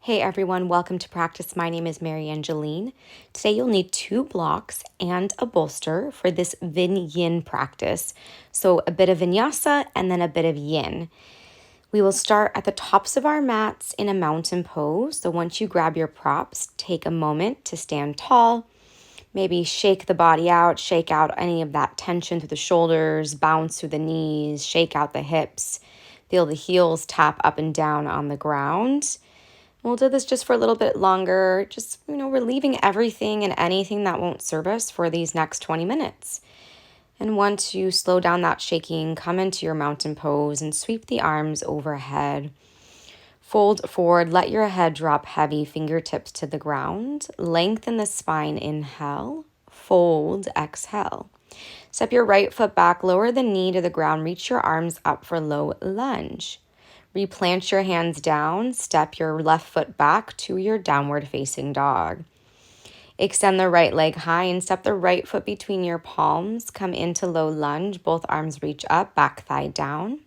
Hey everyone, welcome to practice. My name is MaryAnngeline. Today you'll need 2 blocks and a bolster for this VinYin practice. So a bit of vinyasa and then a bit of yin. We will start at the tops of our mats in a mountain pose. So once you grab your props, take a moment to stand tall. Maybe shake the body out, shake out any of that tension through the shoulders, bounce through the knees, shake out the hips. Feel the heels tap up and down on the ground. We'll do this just for a little bit longer, just, relieving everything and anything that won't serve us for these next 20 minutes. And once you slow down that shaking, come into your mountain pose and sweep the arms overhead. Fold forward, let your head drop heavy, fingertips to the ground. Lengthen the spine, inhale. Fold, exhale. Step your right foot back, lower the knee to the ground, reach your arms up for low lunge. Replant your hands down, step your left foot back to your downward facing dog. Extend the right leg high and step the right foot between your palms. Come into low lunge, both arms reach up, back thigh down.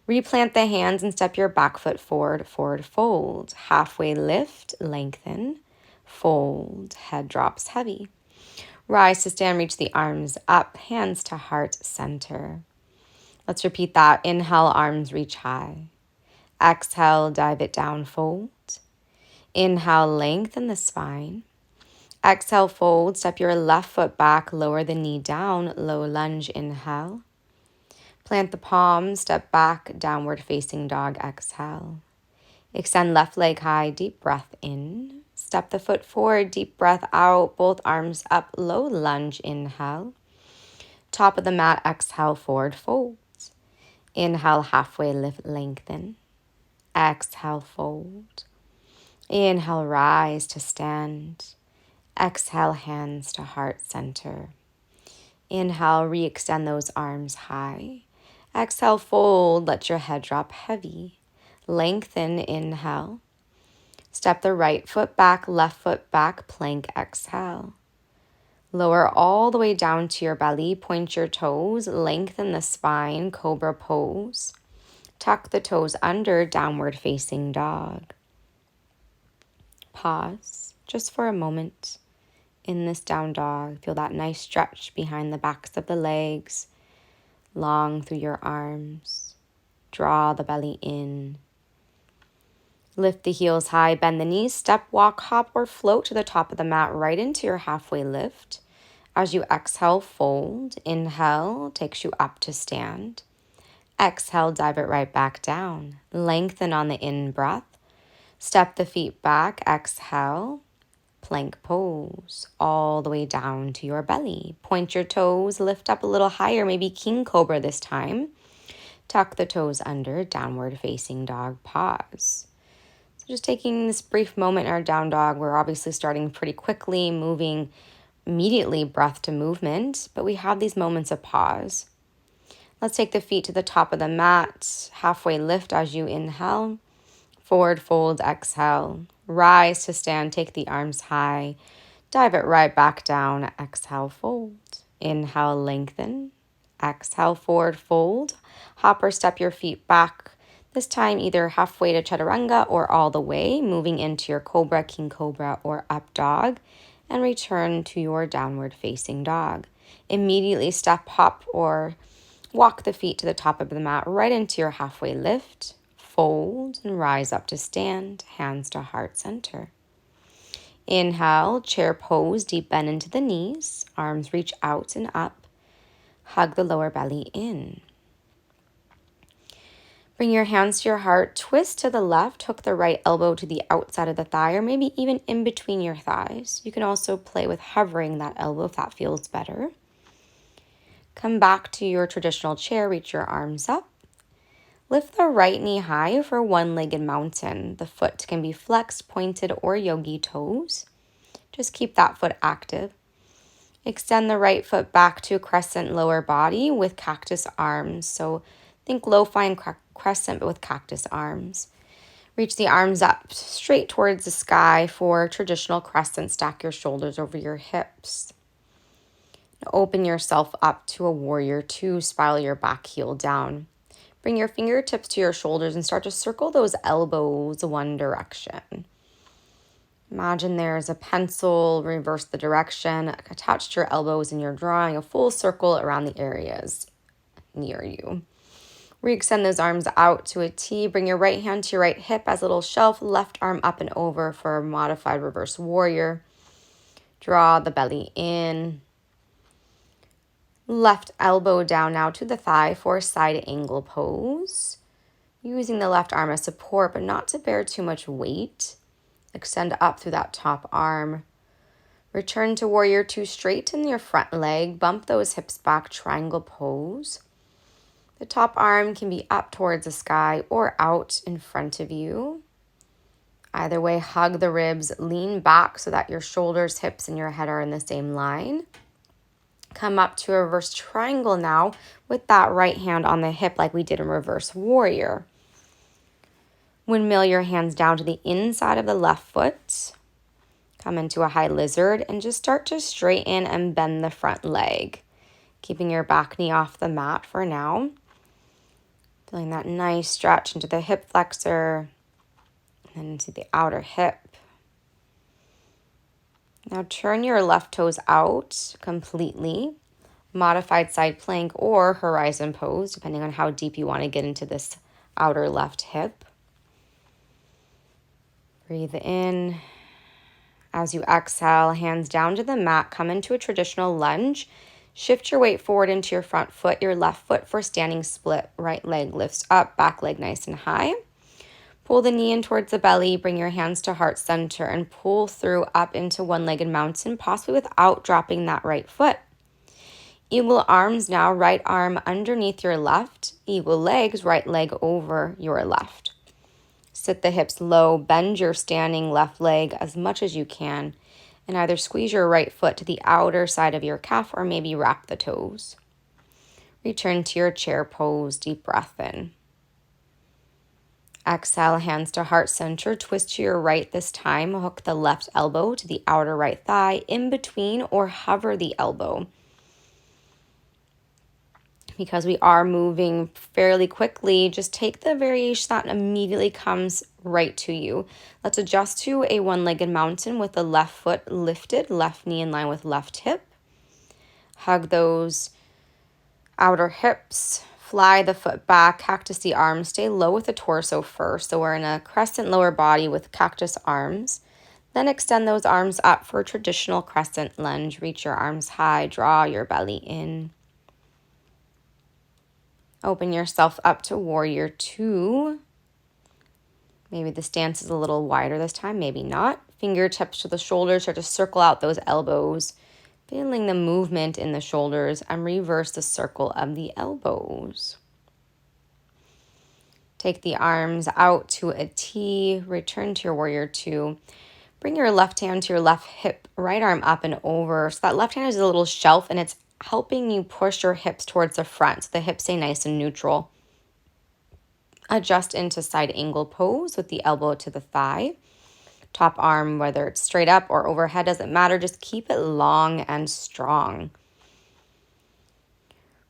Replant the hands and step your back foot forward, forward fold. Halfway lift, lengthen, fold, head drops heavy. Rise to stand, reach the arms up, hands to heart center. Let's repeat that. Inhale, arms reach high. Exhale, dive it down, fold. Inhale, lengthen the spine. Exhale, fold. Step your left foot back, lower the knee down, low lunge, inhale. Plant the palms, step back, downward facing dog, exhale. Extend left leg high, deep breath in. Step the foot forward, deep breath out, both arms up, low lunge, inhale. Top of the mat, exhale, forward fold. Inhale, halfway lift, lengthen. Exhale, fold. Inhale, rise to stand. Exhale, hands to heart center. Inhale, re-extend those arms high. Exhale, fold, let your head drop heavy. Lengthen, inhale. Step the right foot back, left foot back, plank, exhale. Lower all the way down to your belly, point your toes, lengthen the spine, cobra pose. Tuck the toes under, downward facing dog. Pause just for a moment in this down dog. Feel that nice stretch behind the backs of the legs, long through your arms. Draw the belly in. Lift the heels high, bend the knees, step, walk, hop, or float to the top of the mat right into your halfway lift. As you exhale, fold. Inhale takes you up to stand. Exhale, dive it right back down. Lengthen on the in-breath. Step the feet back. Exhale, plank pose, all the way down to your belly. Point your toes, lift up a little higher, maybe king cobra this time. Tuck the toes under, downward facing dog, pause. So just taking this brief moment in our down dog, we're obviously starting pretty quickly, moving immediately breath to movement, but we have these moments of pause. Let's take the feet to the top of the mat, halfway lift as you inhale, forward fold, exhale, rise to stand, take the arms high, dive it right back down, exhale, fold, inhale, lengthen, exhale, forward fold, hop or step your feet back, this time either halfway to chaturanga or all the way, moving into your cobra, king cobra, or up dog, and return to your downward facing dog. Immediately step, hop, or walk the feet to the top of the mat, right into your halfway lift, fold, and rise up to stand, hands to heart center. Inhale, chair pose, deep bend into the knees, arms reach out and up, hug the lower belly in. Bring your hands to your heart, twist to the left, hook the right elbow to the outside of the thigh, or maybe even in between your thighs. You can also play with hovering that elbow if that feels better. Come back to your traditional chair, reach your arms up. Lift the right knee high for one-legged mountain. The foot can be flexed, pointed, or yogi toes. Just keep that foot active. Extend the right foot back to a crescent lower body with cactus arms. So think low fine crescent but with cactus arms. Reach the arms up straight towards the sky for traditional crescent. Stack your shoulders over your hips. Open yourself up to a warrior two, spiral your back heel down. Bring your fingertips to your shoulders and start to circle those elbows one direction. Imagine there's a pencil, reverse the direction, attached to your elbows, and you're drawing a full circle around the areas near you. Re-extend those arms out to a T. Bring your right hand to your right hip as a little shelf, left arm up and over for a modified reverse warrior. Draw the belly in. Left elbow down now to the thigh for side angle pose. Using the left arm as support, but not to bear too much weight. Extend up through that top arm. Return to warrior two, straighten your front leg. Bump those hips back, triangle pose. The top arm can be up towards the sky or out in front of you. Either way, hug the ribs, lean back so that your shoulders, hips, and your head are in the same line. Come up to a reverse triangle now with that right hand on the hip like we did in reverse warrior. Windmill your hands down to the inside of the left foot. Come into a high lizard and just start to straighten and bend the front leg. Keeping your back knee off the mat for now. Feeling that nice stretch into the hip flexor and then into the outer hip. Now turn your left toes out completely. Modified side plank or horizon pose, depending on how deep you want to get into this outer left hip. Breathe in. As you exhale, hands down to the mat, come into a traditional lunge. Shift your weight forward into your front foot, your left foot for standing split. Right leg lifts up, back leg nice and high. Pull the knee in towards the belly, bring your hands to heart center and pull through up into one-legged mountain, possibly without dropping that right foot. Eagle arms now, right arm underneath your left. Eagle legs, right leg over your left. Sit the hips low, bend your standing left leg as much as you can, and either squeeze your right foot to the outer side of your calf or maybe wrap the toes. Return to your chair pose, deep breath in. Exhale, hands to heart center, twist to your right this time, hook the left elbow to the outer right thigh, in between or hover the elbow. Because we are moving fairly quickly, just take the variation that immediately comes right to you. Let's adjust to a one-legged mountain with the left foot lifted, left knee in line with left hip. Hug those outer hips. Fly the foot back, cactus the arms. Stay low with the torso first. So we're in a crescent lower body with cactus arms. Then extend those arms up for a traditional crescent lunge. Reach your arms high, draw your belly in. Open yourself up to warrior two. Maybe the stance is a little wider this time, maybe not. Fingertips to the shoulders, start to circle out those elbows. Feeling the movement in the shoulders and reverse the circle of the elbows. Take the arms out to a T, return to your warrior two. Bring your left hand to your left hip, right arm up and over. So that left hand is a little shelf and it's helping you push your hips towards the front so the hips stay nice and neutral. Adjust into side angle pose with the elbow to the thigh. Top arm, whether it's straight up or overhead, doesn't matter. Just keep it long and strong.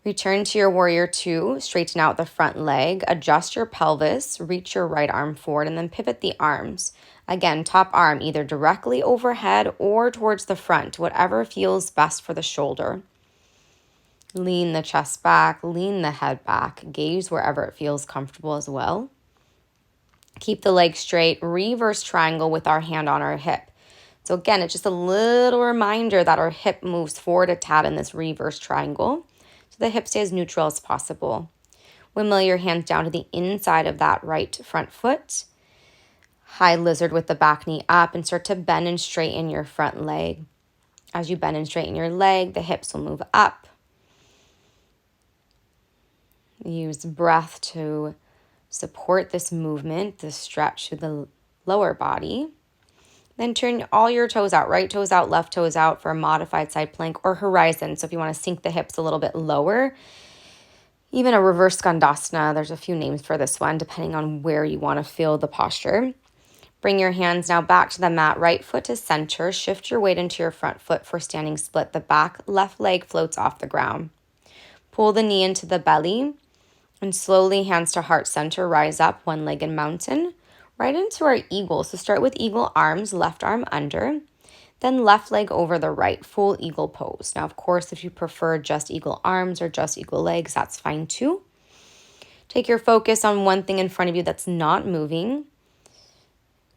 Return to your warrior two. Straighten out the front leg. Adjust your pelvis. Reach your right arm forward and then pivot the arms. Again, top arm either directly overhead or towards the front, whatever feels best for the shoulder. Lean the chest back, lean the head back. Gaze wherever it feels comfortable as well. Keep the leg straight, reverse triangle with our hand on our hip. So again, it's just a little reminder that our hip moves forward a tad in this reverse triangle. So the hip stays neutral as possible. Windmill your hands down to the inside of that right front foot. High lizard with the back knee up and start to bend and straighten your front leg. As you bend and straighten your leg, the hips will move up. Use breath to support this movement, this stretch to the lower body. Then turn all your toes out, right toes out, left toes out for a modified side plank or horizon. So if you want to sink the hips a little bit lower, even a reverse skandasana, there's a few names for this one, depending on where you want to feel the posture. Bring your hands now back to the mat, right foot to center. Shift your weight into your front foot for standing split. The back left leg floats off the ground. Pull the knee into the belly. And slowly, hands to heart center, rise up, one-legged mountain. right into our eagle. So start with eagle arms, left arm under, then left leg over the right, full eagle pose. Now, of course, if you prefer just eagle arms or just eagle legs, that's fine too. Take your focus on one thing in front of you that's not moving.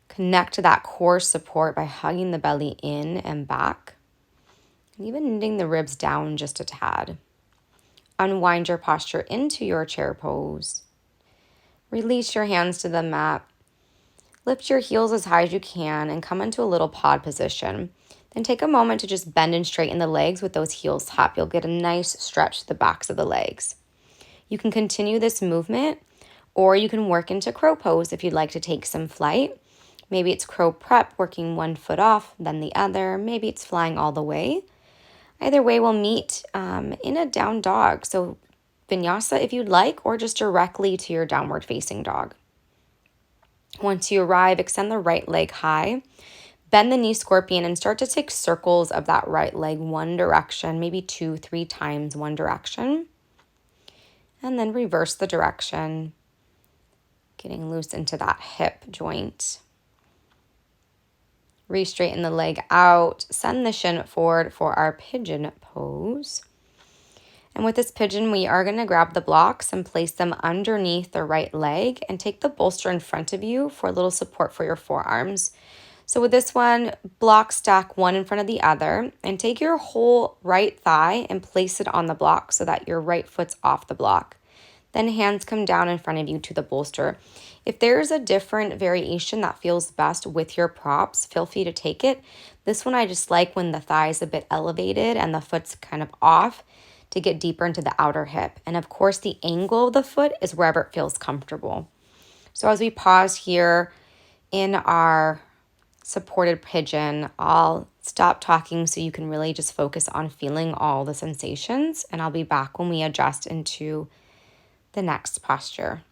Connect to that core support by hugging the belly in and back, and even knitting the ribs down just a tad. Unwind your posture into your chair pose. Release your hands to the mat. Lift your heels as high as you can and come into a little pod position. Then take a moment to just bend and straighten the legs with those heels up. You'll get a nice stretch to the backs of the legs. You can continue this movement, or you can work into crow pose if you'd like to take some flight. Maybe it's crow prep, working one foot off, then the other. Maybe it's flying all the way. Either way, we'll meet in a down dog. So vinyasa if you'd like, or just directly to your downward facing dog. Once you arrive, extend the right leg high. Bend the knee scorpion and start to take circles of that right leg one direction, maybe 2-3 times one direction. And then reverse the direction, getting loose into that hip joint. Re-straighten the leg out, send the shin forward for our pigeon pose. And with this pigeon, we are going to grab the blocks and place them underneath the right leg and take the bolster in front of you for a little support for your forearms. So with this one, block stack one in front of the other and take your whole right thigh and place it on the block so that your right foot's off the block. Then hands come down in front of you to the bolster. If there's a different variation that feels best with your props, feel free to take it. This one I just like when the thigh is a bit elevated and the foot's kind of off to get deeper into the outer hip. And of course, the angle of the foot is wherever it feels comfortable. So as we pause here in our supported pigeon, I'll stop talking so you can really just focus on feeling all the sensations. And I'll be back when we adjust into the next posture.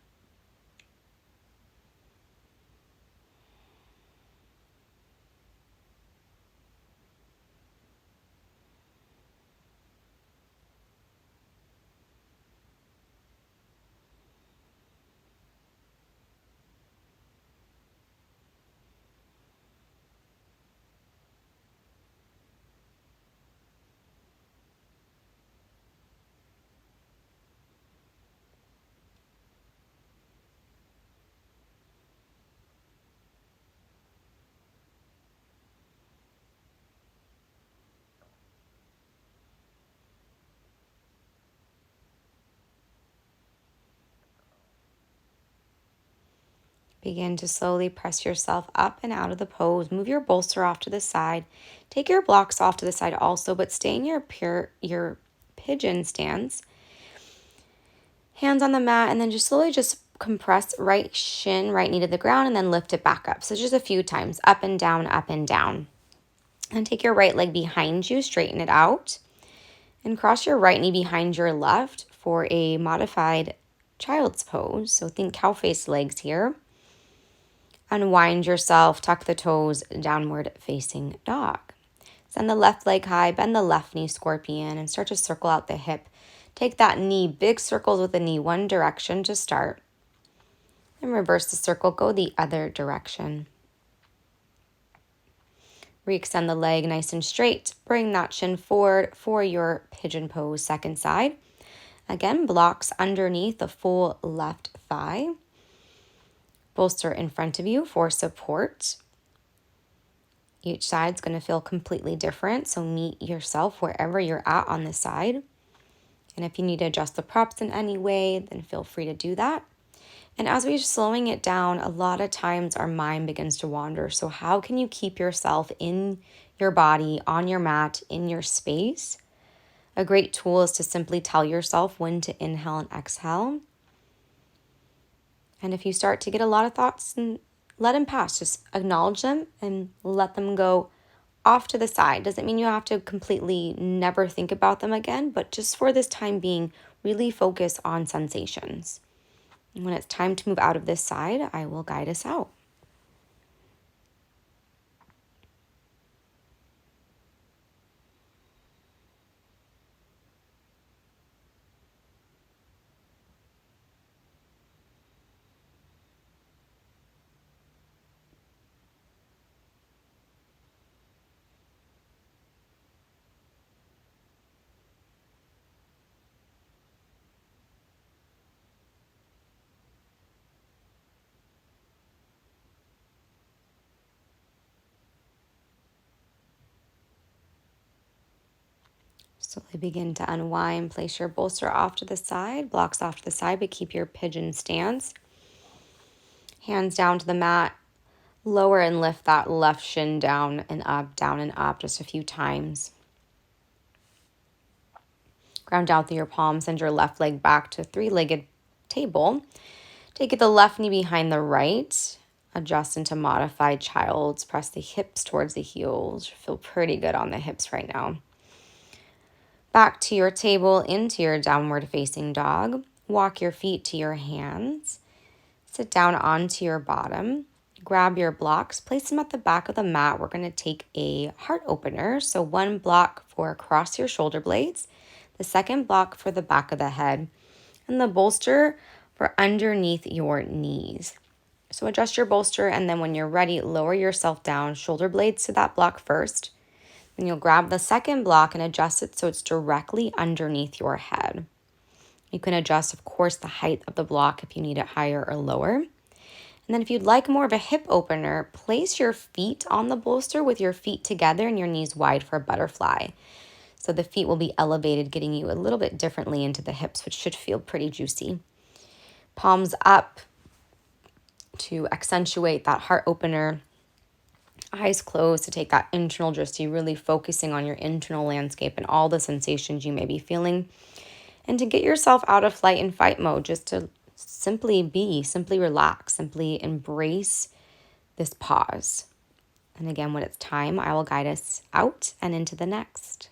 Begin to slowly press yourself up and out of the pose. Move your bolster off to the side. Take your blocks off to the side also, but stay in your pigeon stance. Hands on the mat, and then just slowly just compress right shin, right knee to the ground, and then lift it back up. So just a few times, up and down, up and down. And take your right leg behind you, straighten it out, and cross your right knee behind your left for a modified child's pose. So think cow face legs here. Unwind yourself, tuck the toes, downward facing dog. Send the left leg high, bend the left knee scorpion, and start to circle out the hip. Take that knee, big circles with the knee, one direction to start. And reverse the circle, go the other direction. Re-extend the leg nice and straight. Bring that shin forward for your pigeon pose, second side. Again, blocks underneath the full left thigh. Bolster in front of you for support. Each side's going to feel completely different, so meet yourself wherever you're at on this side. And if you need to adjust the props in any way, then feel free to do that. And as we're slowing it down, a lot of times our mind begins to wander. So how can you keep yourself in your body, on your mat, in your space? A great tool is to simply tell yourself when to inhale and exhale. And if you start to get a lot of thoughts, let them pass. Just acknowledge them and let them go off to the side. Doesn't mean you have to completely never think about them again, but just for this time being, really focus on sensations. And when it's time to move out of this side, I will guide us out. Slowly begin to unwind. Place your bolster off to the side, blocks off to the side, but keep your pigeon stance. Hands down to the mat. Lower and lift that left shin down and up just a few times. Ground down through your palms. Send your left leg back to three-legged table. Take the left knee behind the right. Adjust into modified child's. Press the hips towards the heels. Feel pretty good on the hips right now. Back to your table, into your downward facing dog. Walk your feet to your hands. Sit down onto your bottom. Grab your blocks, place them at the back of the mat. We're going to take a heart opener. So one block for across your shoulder blades, the second block for the back of the head, and the bolster for underneath your knees. So adjust your bolster, and then when you're ready, lower yourself down, shoulder blades to that block first. Then you'll grab the second block and adjust it so it's directly underneath your head. You can adjust, of course, the height of the block if you need it higher or lower. And then if you'd like more of a hip opener, place your feet on the bolster with your feet together and your knees wide for a butterfly. So the feet will be elevated, getting you a little bit differently into the hips, which should feel pretty juicy. Palms up to accentuate that heart opener. Eyes closed to take that internal drishti, really focusing on your internal landscape and all the sensations you may be feeling. And to get yourself out of flight and fight mode, just to simply be, simply relax, simply embrace this pause. And again, when it's time, I will guide us out and into the next.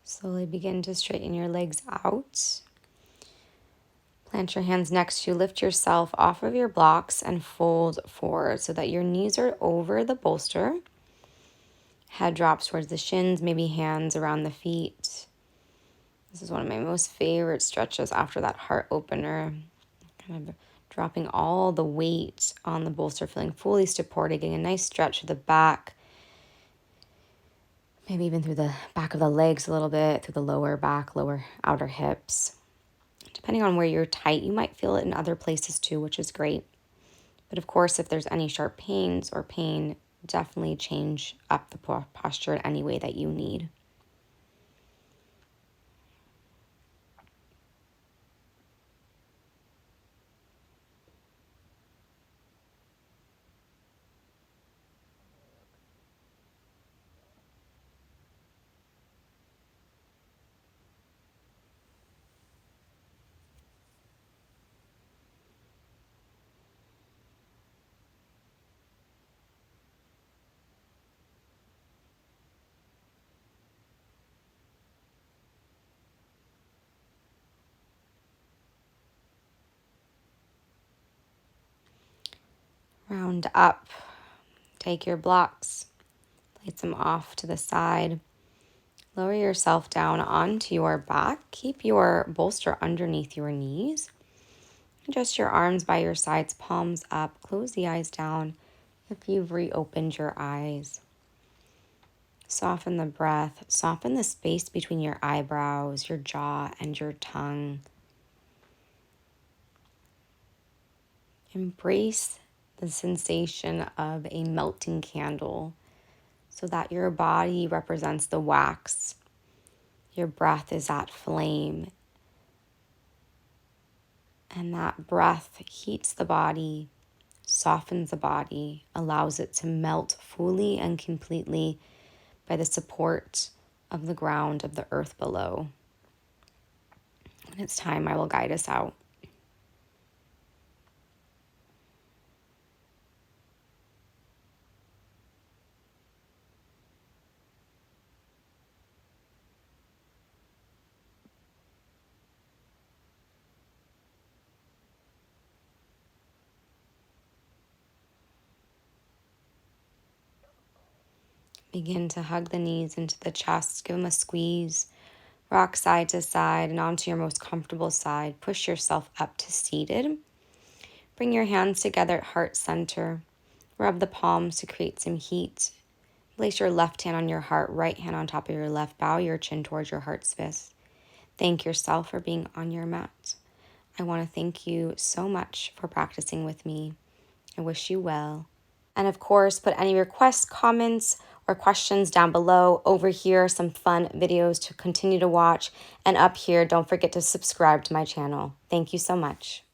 Slowly begin to straighten your legs out. Plant your hands next to you. Lift yourself off of your blocks and fold forward so that your knees are over the bolster. Head drops towards the shins, maybe hands around the feet. This is one of my most favorite stretches after that heart opener. Kind of dropping all the weight on the bolster, feeling fully supported, getting a nice stretch to the back. Maybe even through the back of the legs a little bit, through the lower back, lower outer hips. Depending on where you're tight, you might feel it in other places too, which is great. But of course, if there's any sharp pains or pain, definitely change up the posture in any way that you need. Round up. Take your blocks, place them off to the side. Lower yourself down onto your back. Keep your bolster underneath your knees. Adjust your arms by your sides, palms up. Close the eyes down if you've reopened your eyes. Soften the breath. Soften the space between your eyebrows, your jaw, and your tongue. Embrace the sensation of a melting candle so that your body represents the wax. Your breath is that flame. And that breath heats the body, softens the body, allows it to melt fully and completely by the support of the ground, of the earth below. When it's time, I will guide us out. Begin to hug the knees into the chest, give them a squeeze, rock side to side and onto your most comfortable side. Push yourself up to seated. Bring your hands together at heart center. Rub the palms to create some heat. Place your left hand on your heart, right hand on top of your left. Bow your chin towards your heart space. Thank yourself for being on your mat. I want to thank you so much for practicing with me. I wish you well. And of course, put any requests, comments, or questions down below. Over here, some fun videos to continue to watch. And up here, don't forget to subscribe to my channel. Thank you so much.